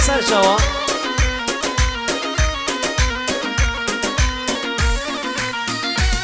سر جوان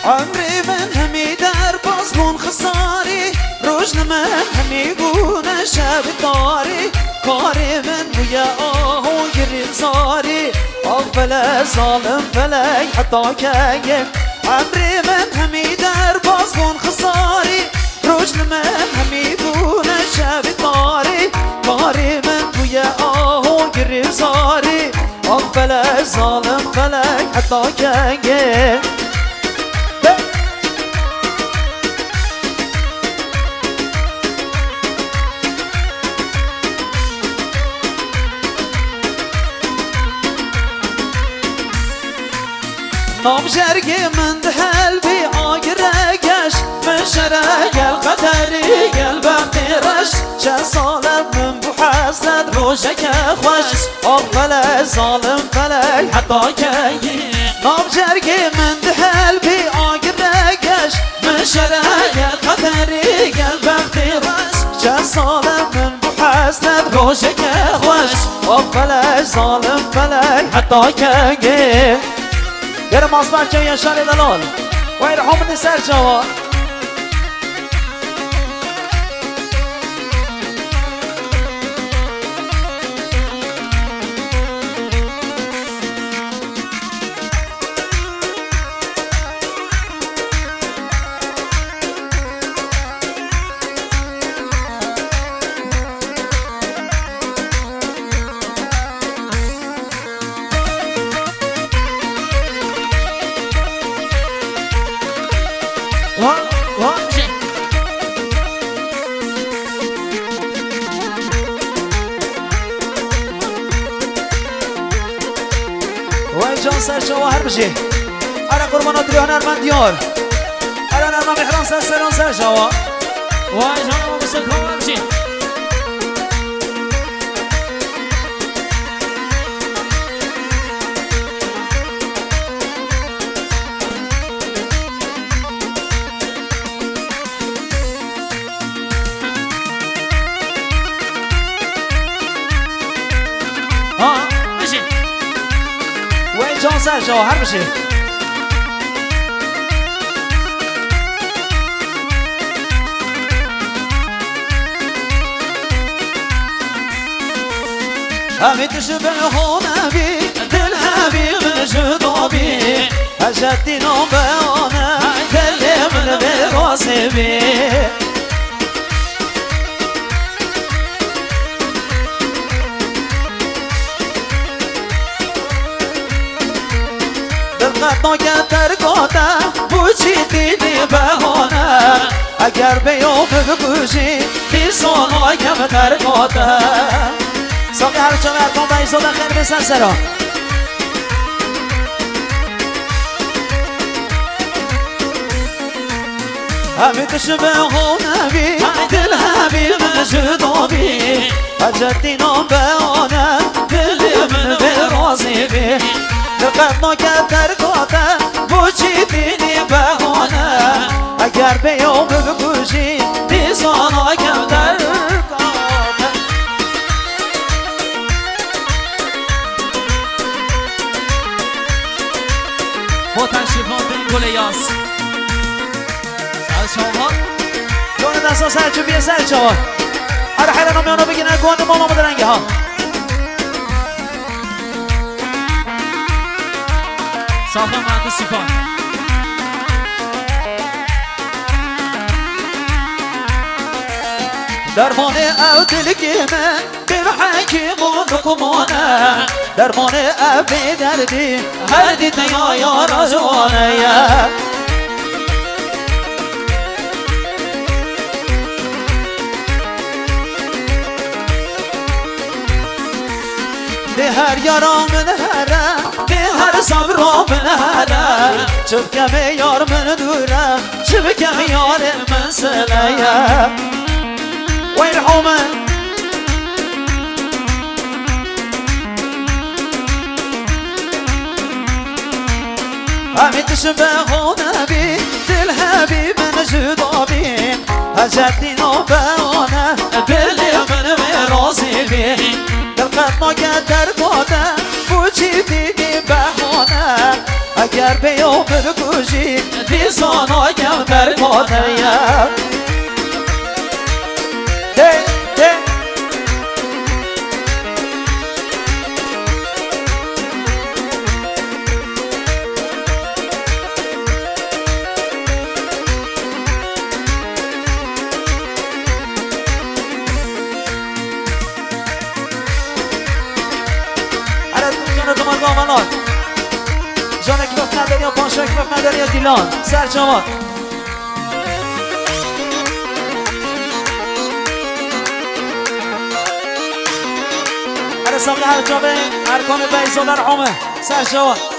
عمري من همي در بازلون خساري روج من همي بونا شاب داري كاري من بويا آهو يرين صاري أغفل ظالم فلي حتى كاين عمري من همي در بازلون خساري روج من همي بونا شاب داري كاري من بويا آهو يرين صاري أغفل ظالم فلي حتى كاين نام جرگی من دهل بی آگرگش من شرق القدری قلبم رش چه سالم من بو حسنت روشک خوش آقبل ظالم فلی حتی که نام جرگی من دهل بی آگرگش من شرق القدری قلبم رش چه سالم من بو حسنت روشک خوش آقبل ظالم فلی حتی که يا مصباح جاي شاري دلال ويرحم النساء جوا جان سر جواهر بشی ارا قربانات ریان ارمن دیار ارا ارمن محران سر سران سر جوا وای جان بسه کام بشی جان سر جواهر بشی همه تشبه نبی دل حبیب جدابی هجتی نام بیانه دل من به راسه بی دلقت نگه ترکاته بوچی دیدی بهانه اگر بیافه بگوشی بی سالا کم ترکاته ساقی هر چه مرکان و ایزاده خیلی بسن سرا همه تشبه نبی دل حبیب جدابی حجتی نام بیانه دل من به رازی بی دقت نکرد ترکاته بوچی دینی بهانه اگر بیام بگوشی بیزانا کم ترکاته با تشریفات این گل یاس سر شما جون دستا سر چوبیه سر چوا هر حیل نامیانو بگیرن گوانده ماما مدرنگه ها صافا مهندس سیفان درمان او دلگیمه بر حکیم و نقمانه درمان او بی دردی هر دیت یا یارا جوانه به هر یارا من هره به هر صبرا من هره چوب کم یار من دوره چوب کم یار من سلیه ويرحمه همه تشبه نبی دل حبیب جدابی هجرتی نابانه دل من راضی بی دل ناگه در گاده بوچی دیدی بهانه اگر به یوم بگوشی دیزان آگم در گاده جان اکباف نداری یا پانشا اکباف نداری یا دیلان سر جواد ساقی هر جابه ارکان بیزا در عامه سر جواد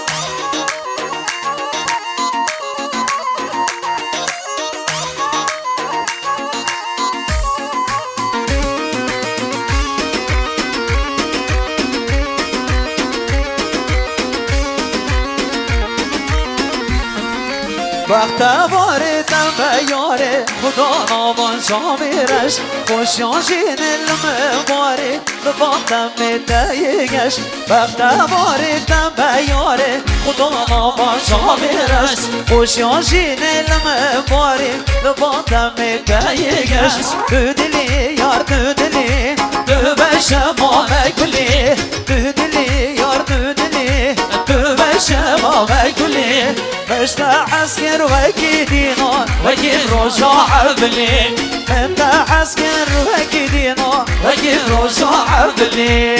وقت واردم به یاره خدا نامان شامیرش خوشیانشین المباره بباندم میتیگش وقت واردم به یاره خدا نامان شامیرش خوشیانشین المباره بباندم میتیگش تو دلی یار تو دلی تو بشما مکلی تو دلی یار تو دلی تو بشما مکلی مشت عسكر وكيدينا وكيد رجع عبلي انت عسكر وكيدينا وكيد رجع عبلي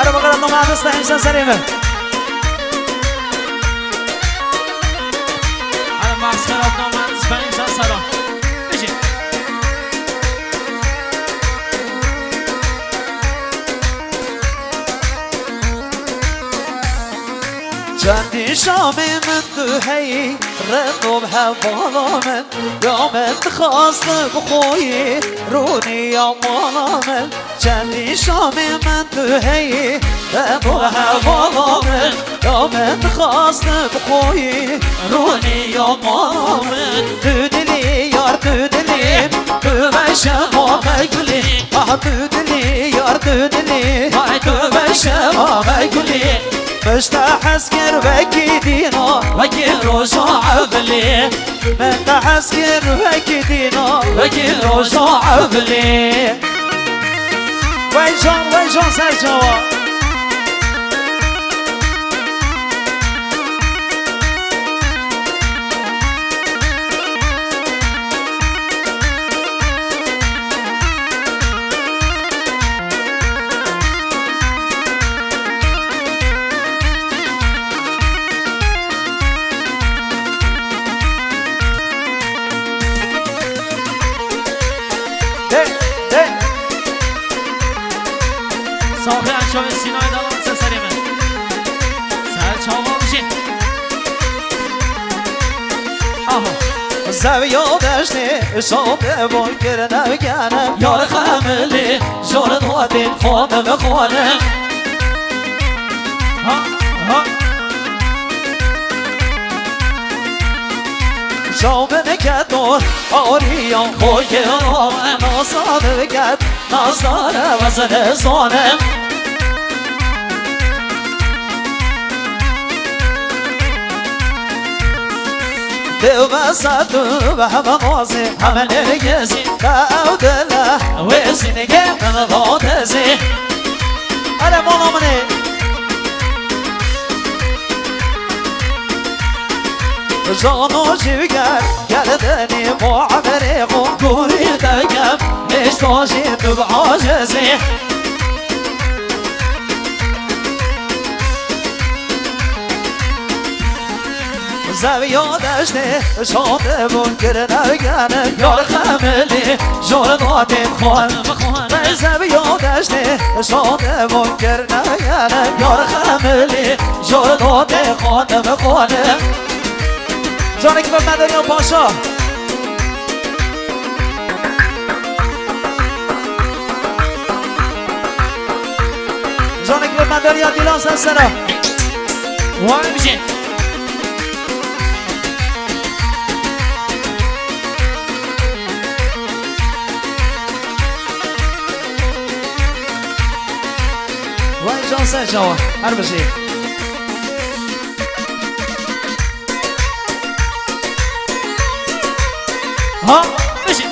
انا بقرا انه ما عدسنا انسان سليمه على معسكراتنا ما عدسنا انسان سلام اجي جندي شامي من دهي ردو بحبالا من يا من خاص بخوي روني يا مالا من جندي شامي من دهي ردو بحبالا من يا من خاص بخوي روني يا مالا من تدلي يار تدلي تبشما مقلي تدلي يار تدلي تبشما مقلي مستحسكر وكيدينا وكي روشا عبلي مستحسكر وكيدينا وكي روشا عبلي ويجون سرجوا صاحب انشام سینای دالان سسریمه سر چاوا بشین آها زویا دشتی شاده بون کرنه گنه یار خملی جان دادین خانم خانم ها ها شامن کدور آریان خوی رام نازاده کد نازداره وزن زانم دو بساتو به همه نازی همه نرگزی دو دله ویزی نگه من دادزی اره مولا منی جانو جیگر گردنی معبری قوری دگم نشتاشی تو بعاجزی زویا دشتی شاده بون کرنه گنه یار خملی جان دادین خانم خانم زویا دشتی شاده بون کرنه گنه یار خملی جان دادین خانم خانم جان اکبر نداری یا پاشا جان اکبر نداری یا دیلان سنسنه وای بشین سر جوا هر بشی ها بشین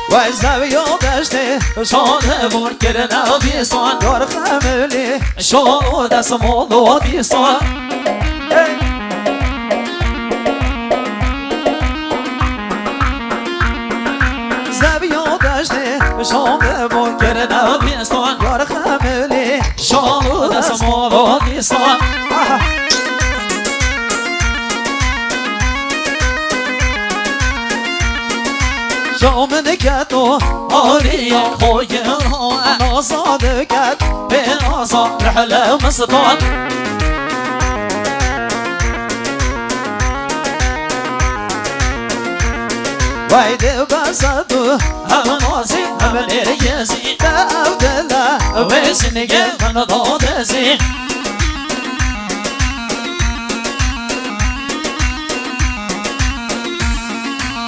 وای زویا دشته شانه بار کرنه بیستان یار خملی شانه دست مالو بیستان زویا دشته شانه بار کرنه بیستان یار خملی شانه دست مالو بیستان شامن کتو آریا خوی را نازاد کت به آزا رحله مستان وای ده بسدو هم نازی هم نرگزی ده عبدالله ویسنگه من دادزی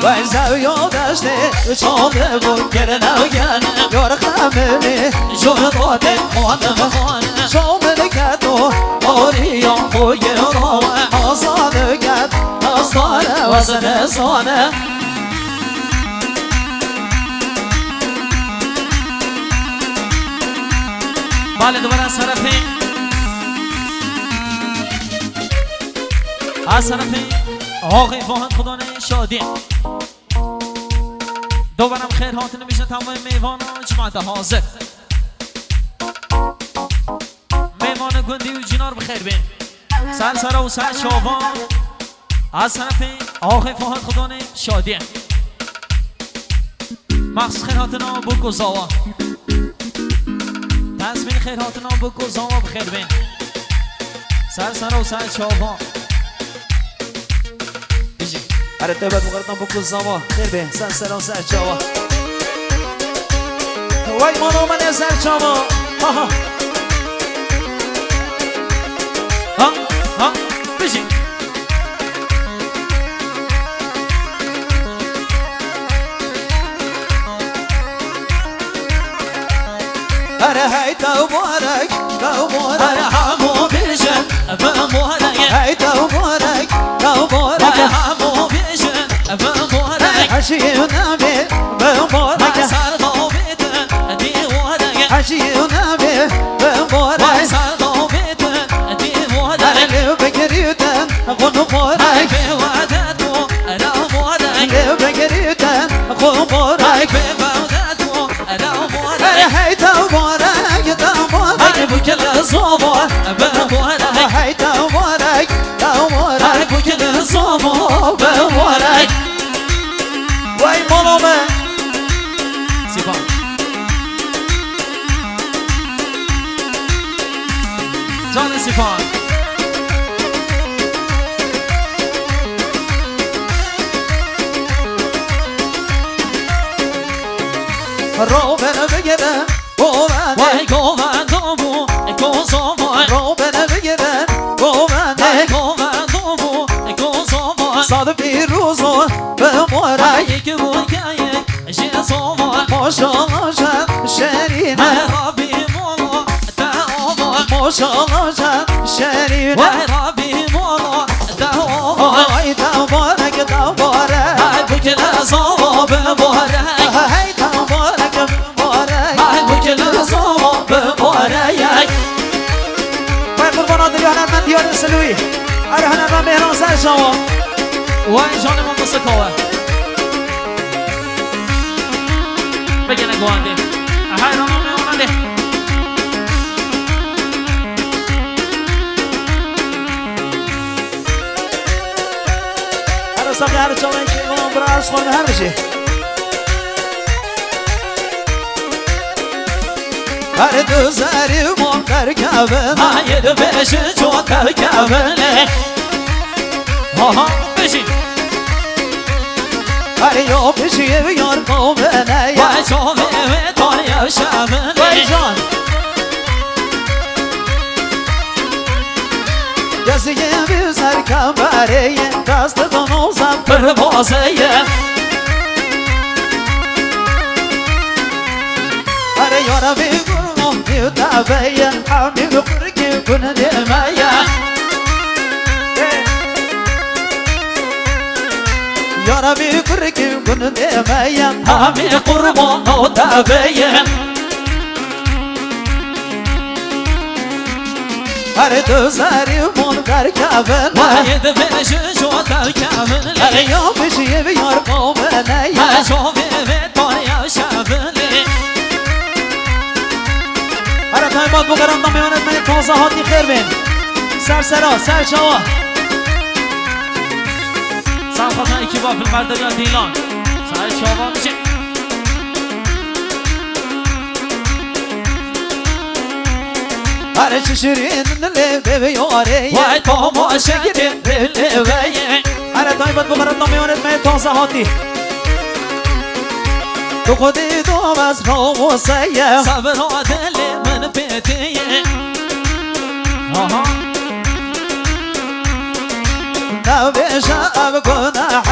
وای زویا دشته شانه بار کرنه گنه یار خملی جور داده خانم خانه شامن کتو آریا خوی را نازاد کت آستانه وزن زانه بله دوباره از طرفی از طرفی آقای فاهم خدا شادی دوبارم خیر هاتون میشه تمام میوان جماعت حاضر میوان گندی و جنار بخیر بین سر و سر شاوان از طرف آقای فاهم خدا شادی مخصوص خیر هاتون بگذاوا تصمیم خیر هاتون بگذاوا بخیر بین سر و سر شاوان هر تبت مقدم بکل زما خیر به سن سلام سر چاوا وای مانو من سر چاوا ها بشین هر هی تبارک هر همو بشن بمبارک هی تبارک هر همو بشن بمبارک حشی نبی بمبارک سر داویدن دیوارک حشی نبی بمبارک سر داویدن دیوارک لو بگریدن خونبارک به وعدت و رمارک لو بگریدن خونبارک به وعدت و رمارک هی تبارک تبارک بکل زوار بمبارک هی تبارک تبارک بکل زوار بمبارک وای مانومه سیپان جان سیپان روبن بگیرن گوونده وای گووندامو گوزاوای روبن بگیرن گوونده وای گووندامو گوزاوای صاد پیروزو به مورک یک بوگه جزاوای ماشالله جن شرینه ربی مولا دعاوای ماشالله جن شرینه ربی مولا دعاوای ای تبارک تبارک بکل زاوا بمبارک ای تبارک مبارک بکل زاوا بمبارک وای قربانات دیانت من دیار سلوی اره هنر من مهران سر شما وای جان من بسکاوه بگنه گوانده حیران میمونده هر ساقی هر چاوه که امام براز خورده هر بشه هر دو زری من در کبنه هایر بشی چون در کبنه ها بشی هر یا بشی بیار قومنه وای چاوه و تانیا شبنه وای جان دستی بی سر کمره دست دانوزم پر بازه یارا بیگرم دیو تابیه همی بخورگی کن دیمایه یارا بیگرگی کن دیمایه همی قربان و تابیه هر دو سری من در کابل باید بهش شو در کامل هر یا بشی بیار قابله هر شو به تایا شبله هر تایمات بگرم نمیاند من تازه هاتی خیر بین سر سرا سر شوا سر خواهد ایکی با فیلم برداری ها دیلان سر شوا میشه هر چی شیرین لی بیاره وای تماشه دل ویه هر تایمات بگرم نمیاند من تازه هاتی تو خودی دوم از ناموسه صبر و دل من پیتیه آها نبیشه اب گناه